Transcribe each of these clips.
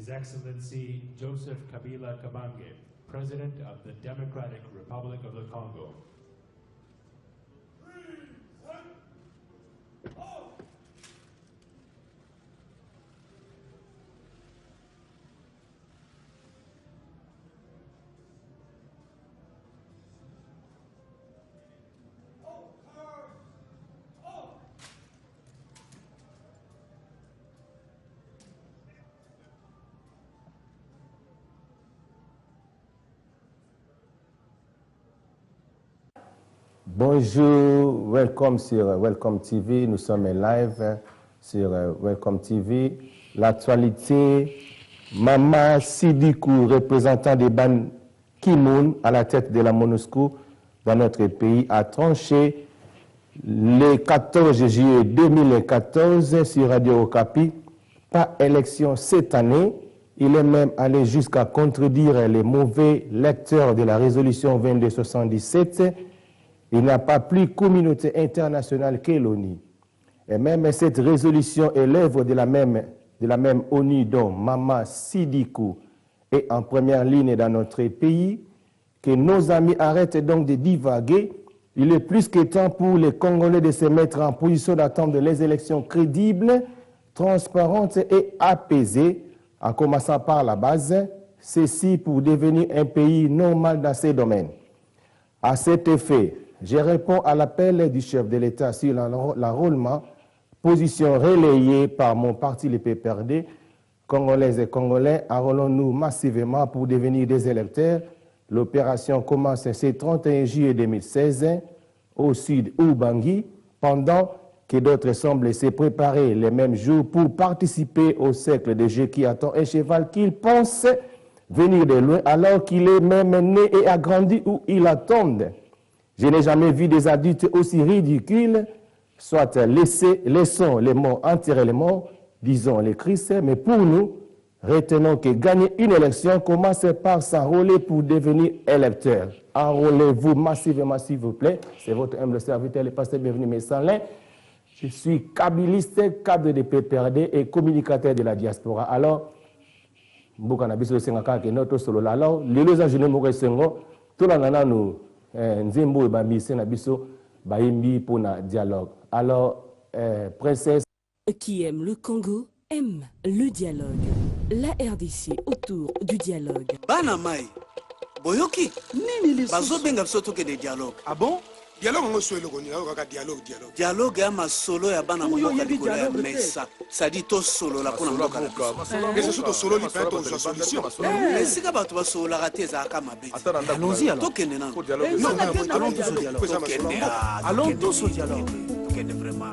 His Excellency Joseph Kabila Kabange, President of the Democratic Republic of the Congo. Bonjour, welcome sur Welcome TV. Nous sommes live sur Welcome TV. L'actualité, Mama Sidikou, représentant des Ban Ki-moon à la tête de la MONUSCO dans notre pays, a tranché le 14 juillet 2014 sur Radio Okapi. Pas élection cette année. Il est même allé jusqu'à contredire les mauvais lecteurs de la résolution 2277. Il n'y a pas plus communauté internationale que l'ONU. Et même cette résolution est l'œuvre de la même ONU dont Mama Sidikou est en première ligne dans notre pays. Que nos amis arrêtent donc de divaguer. Il est plus que temps pour les Congolais de se mettre en position d'attendre les élections crédibles, transparentes et apaisées, en commençant par la base, ceci pour devenir un pays normal dans ces domaines. À cet effet, je réponds à l'appel du chef de l'État sur l'enrôlement, position relayée par mon parti, le PPRD. Congolaises et Congolais, enrôlons-nous massivement pour devenir des électeurs. L'opération commence ce 31 juillet 2016 au sud Ubangi, pendant que d'autres semblent se préparer les mêmes jours pour participer au cercle de jeu qui attend un cheval qu'ils pensent venir de loin alors qu'il est même né et a grandi où il attend. Je n'ai jamais vu des adultes aussi ridicules, soit laissons les morts enterrer les morts, disons les Christ, mais pour nous, retenons que gagner une élection commence par s'enrôler pour devenir électeur. Enrôlez-vous massivement, s'il vous plaît. C'est votre humble serviteur, le pasteur Bienvenu Messalin. Je suis kabiliste, cadre de PPRD et communicateur de la diaspora. Alors, alors, les deux ingénieurs m'ont tout le monde Nzembo et Bamissé Nabiso Baimbi pour un dialogue. Alors, princesse. Qui aime le Congo aime le dialogue. La RDC autour du dialogue. Banamai, Boyoki, Nini Bazo Benga Soto que des dialogues. Ah bon? Dialogue, on se le connaît, dialogue. Dialogue, à ma solo et à Banamou, mais ça dit tout solo la pour mais c'est surtout solo, il fait ton solution. Mais si tu vas solo, la rater, ça a kamabé. Allons-y alors. Allons tous au dialogue. Vraiment.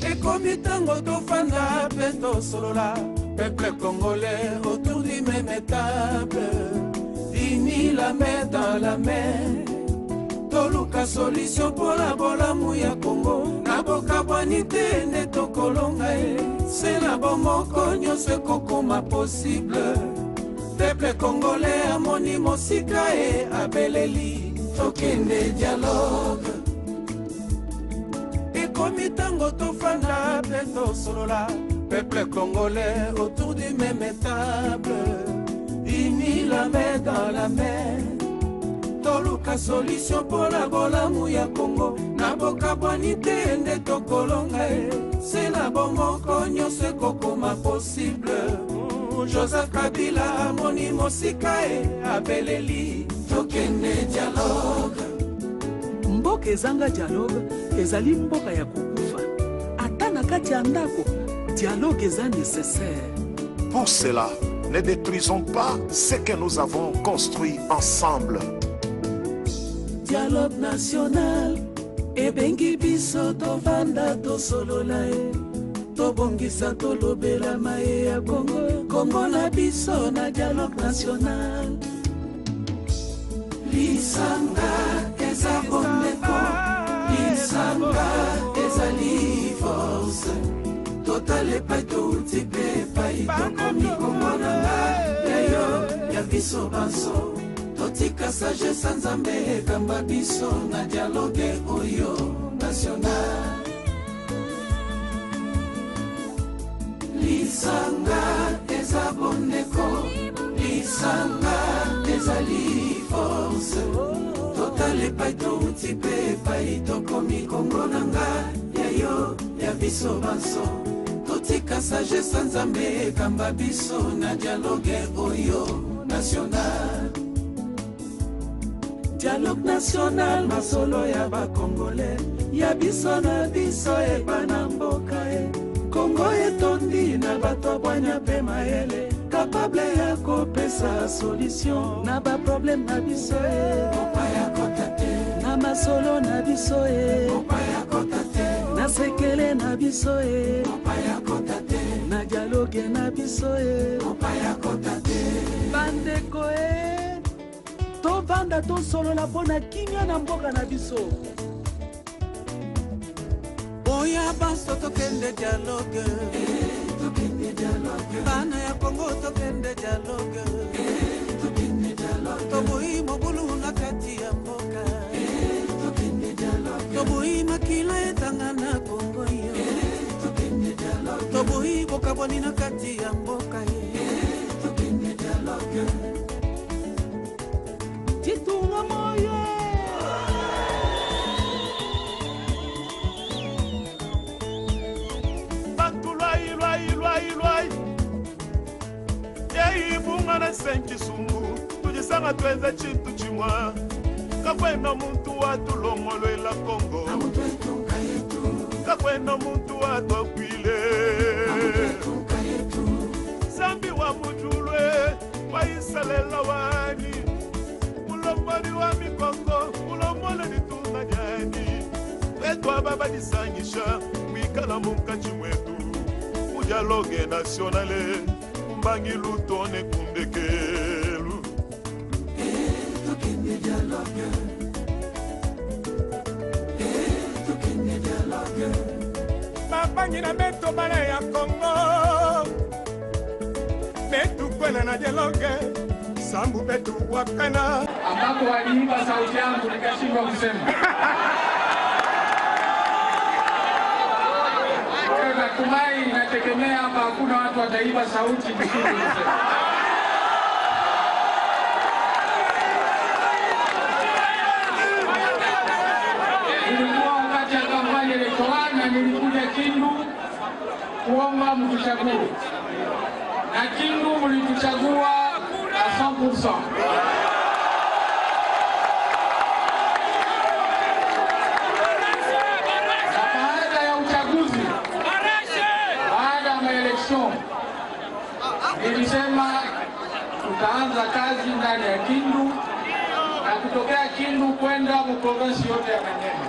Et comme il tango to fanda, peto solo la, peuple congolais autour du même étable. Ni la main dans la main toluka solution pour la bola mouya Congo naboka bonité neto kolonga c'est la bomoko nyose kokoma possible peuple congolais amoni mosika et abeleli tokende dialogue et comme tango tofanda peto solola peuple congolais autour du même étable. Ni la main dans la main toluka solution pour la bola mouya Congo naboka bonité neto kolonga c'est la bomoko nyose kokoma possible Joseph Kabila amoni mosika e abeleli tokende dialogue. Mboka ezanga dialogue ezali mboka ya kukufa ata na kati ya ndako dialogue eza nécessaire. Pour cela, ne détruisons pas ce que nous avons construit ensemble. Dialogue national, ebengi biso tovanda tosolola tobongisa tolobela mae ya Congo, Congo na biso na dialogue national. Lisanga eza bondeko, lisanga ezali force. Total pas tout type pas comme Nicomonanga d'ailleurs ya biso banso totika sagesse nzambe kamba biso na dialogue oyo national lisanga eza bondeko lisanga ezali force totala epai touti mpe epai tokomi kongo na ngai ya yo ya biso banso totika sagesse nzambe ekamba biso na dialogue oyo national dialogue national masolo ya bakongole ya biso na biso epa na mboka e kongo etondi na bato bwanya mpe mayele kapable ya kopesa solution na baproblème na biso e kopaya kota te na masolo na biso e kopaya kota te na sekele na biso e kopaya kota te na dialogue na biso e kopaya kota te bandeko e tovanda tosolola mpo na kimia na mboka na biso oya banso tokende dialogue bana ya kongo tokende dialogue toboyi mobulu na kati ya mboka toboyi makila etanga na kongo yo toboyi bokabwani na kati ya mboka titunga moyo yeibunga na senki sungu tujisanga tweza chintu chimwa kakwena muntu watulongolwela kongo kakwena muntu watwakwile zambi wa mujulwe waisalela wani ulomboni wa mikongo ulomole nitunga nyani etwa baba disanyisha wikala munkachi mwetu dialogue nationale mbangi lutone kumbekelu tokende dialogue mabangi na beto bana ya Kongo betu kwela na dialogue sambu betu wakana ambapo waliimba sauti yangu nikashindwa kusema natumai inategemea hapa hakuna watu wataiba sauti nishindwe kusema ilikuwa wakati ya kampani elektorali na nilikuja Kindu kuomba mtuchague na Kindu mlituchagua 100%. Nilisema tutaanza kazi ndani ya Kindu na kutokea Kindu kwenda provinsi yote ya Manyema.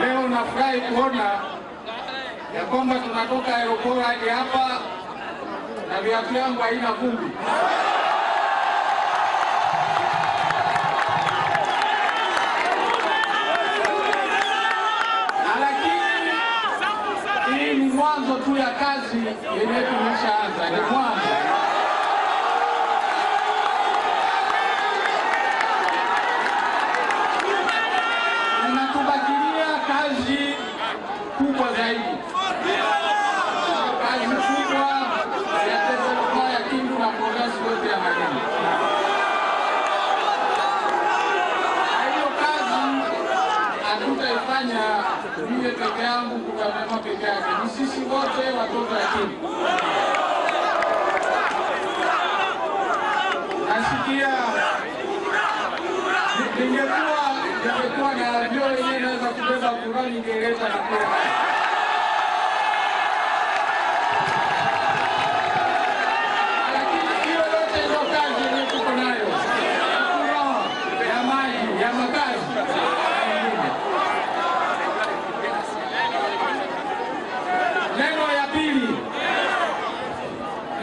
Leo nafurahi kuona ya kwamba tunatoka aeroport hadi hapa na viatu yangu haina vumbi. Hii ni mwanzo tu ya kazi yenye tumeshaanza, ni mwanzo. Ninatubakilia kazi kubwa zaidi, kazi kubwa ya development ya Kindu na provinsi yote ya Manyema. Hiyo kazi hatutaifanya mimi peke yangu, guvernema peke yake, ni sisi wote watoto ya Kindu. Nasikia ningekuwa na vyo yenyewe naweza kubeba Kurani Ingereza na kuwa lakini hiyo yote ndio kazi yenye tuko nayo ya maji, ya makazi.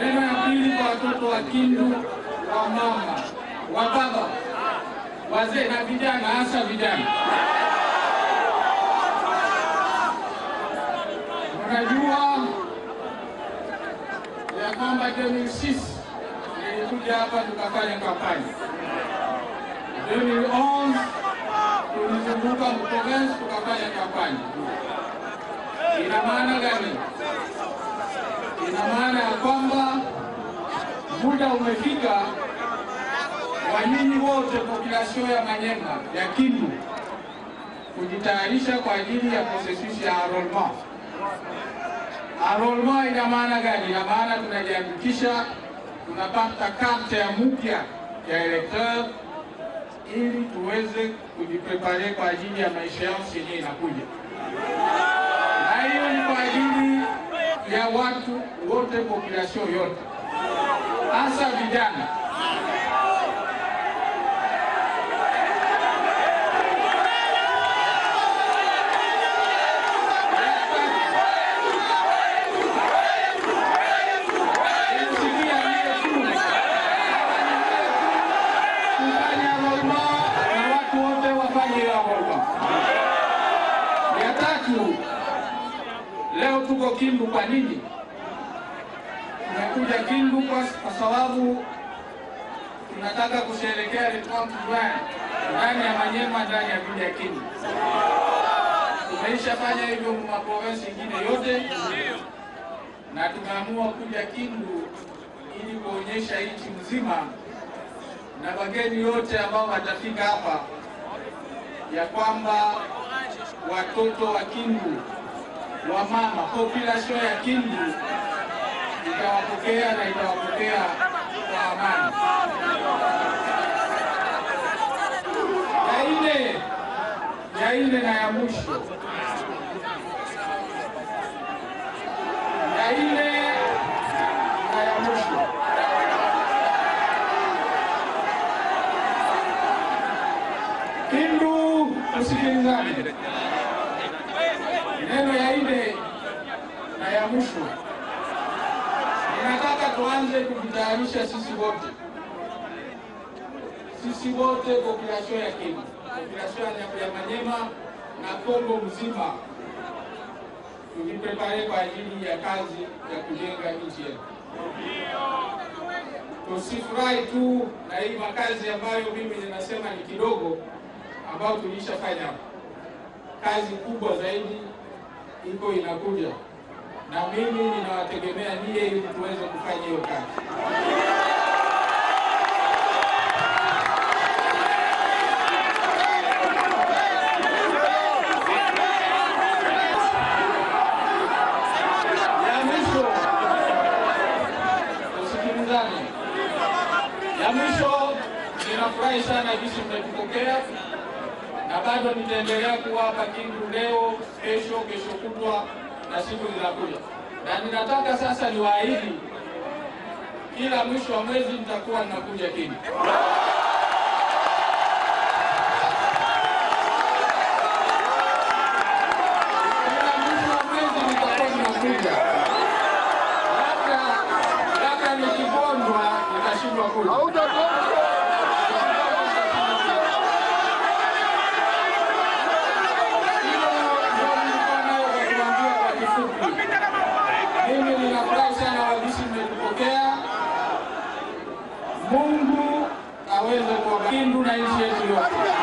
Neno ya pili kwa watoto wa Kindu, wa mama, wa baba, wazee na vijana, hasa vijana. Unajua ya kwamba 2006 nilikuja hapa tukafanya kampani. 2011 tulizunguka province tukafanya kampani. Ina maana gani? ina maana ya kwamba muda umefika wa nyinyi wote population ya Manyema ya Kindu kujitayarisha kwa ajili ya processus ya enrollment. Enrollment ina maana gani? Ina maana tunajiandikisha, tunapata karte ya mpya ya electeur ili tuweze kujiprepare kwa ajili ya maisha yao yenye inakuja. Na hiyo ni kwa ajili ya watu wote, population yote, hasa vijana. Leo tuko Kindu kwa nini? Tumekuja Kindu kwa sababu tunataka kusherehekea le 30 Juin ndani ya Manyema, ndani ya vile ya Kindu. Tumeishafanya hivyo kwa province nyingine yote, na tumeamua kuja Kindu ili kuonyesha nchi mzima na wageni wote ambao watafika hapa ya kwamba watoto wa Kindu, wa mama, population ya Kindu itawapokea na itawapokea kwa amani. Ya ine na ya mwisho. Ya ine na ya mwisho. Kindu, tusikilizane. Neno ya ine na ya mwisho. Ninataka tuanze kujitayarisha sisi wote population ya Kindu, population ya Manyema na Kongo mzima, tujiprepare kwa ajili ya kazi ya kujenga nchi yetu. Tusifurahi tu na hii makazi ambayo mimi ninasema ni kidogo, ambao tulishafanya. Kazi kubwa zaidi iko inakuja, na mimi ninawategemea nyie ili tuweze kufanya hiyo kazi. Ya mwisho, ninafurahi sana jinsi mmetupokea, na bado nitaendelea kuwa hapa Kindu leo, kesho kutwa na siku zinakuja. Na ninataka sasa niwaahidi kila mwisho wa mwezi nitakuwa ninakuja Kindu. Kila mwisho wa mwezi nitakuwa ninakuja. Labda nikigonjwa nitashindwa kuja. Mimi ninafurahi sana wajisi mmetupokea. Mungu aweze kuwabariki Kindu na nchi yetu yote.